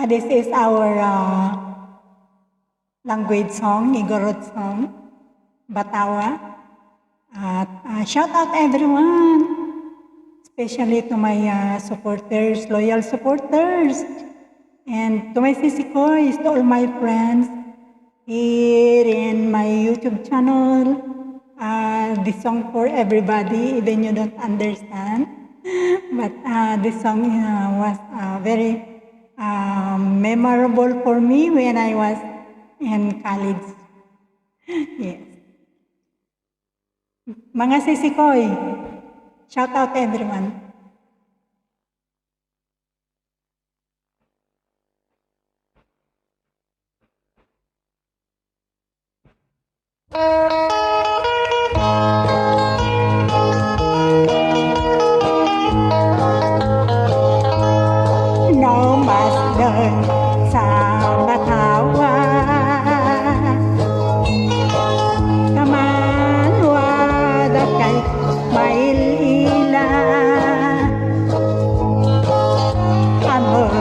This is our language song, Igorot song, Batawa. Shout out everyone, especially to my supporters, loyal supporters, and to my sisikoys, to all my friends here in my YouTube channel. This song for everybody, even you don't understand. But this song was very memorable for me when I was in college. Yes. Mga sisikoy, shout out everyone. No mas doon sa Batawa, kaman wada kay mailila, amor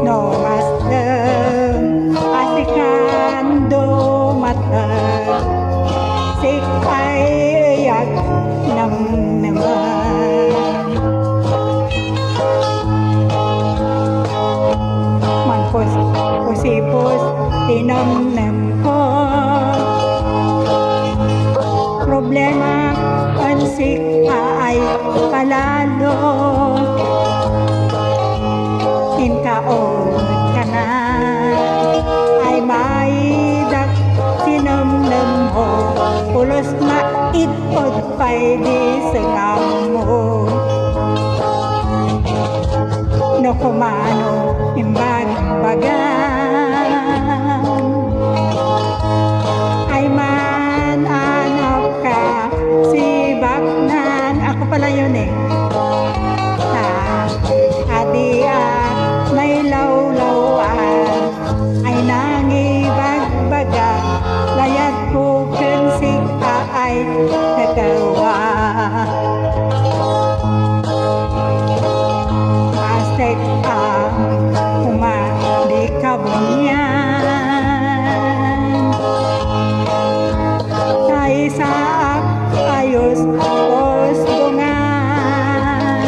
no mas doon asikando mata, sikay yak nam naman. Pusipos tinamnam ko, problema pansik ay palalo, inkaon ka na ay maidak tinamnam mo, pulos maitod pa'y di sangam mo. No kumano imbag-bagan ay man anak ka si Baknan, ako pala yun sa adia may lawlawan ay nangibag-baga layat ko kensik ay nagawa. Di kabunyan kay saak ayos os bungan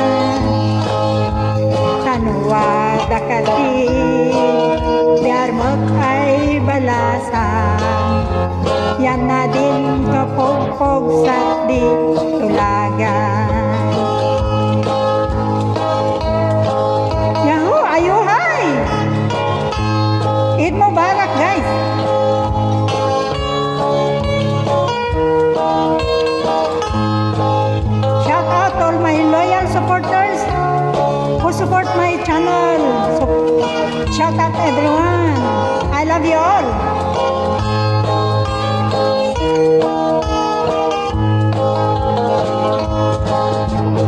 tanwa dakati biar ay balasan yan na din kapog-pog sa di tulagan. Eid Mubarak, guys! Shout out all my loyal supporters who support my channel. So, shout out everyone. I love you all.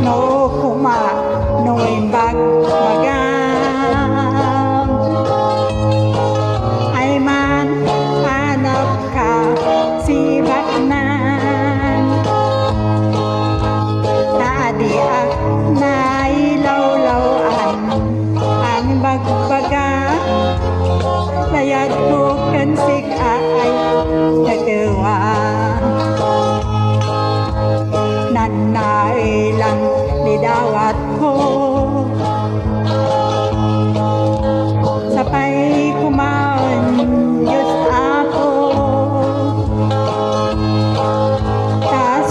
No kuma, no imbag, bagan. Si Baknan naadiak na ilawlawan ang bagbaga layad ko kansik ay nagawa nanailang lidawat ko sapay kumaon Diyos ako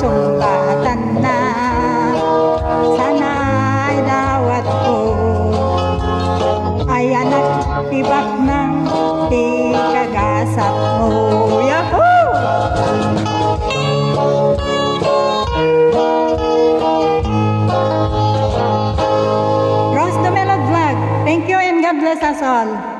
sumbatan na sana'y dawat ko ay anak tibak ng di kagasat mo. Yahoo! Rose the Melod Vlog, thank you and God bless us all.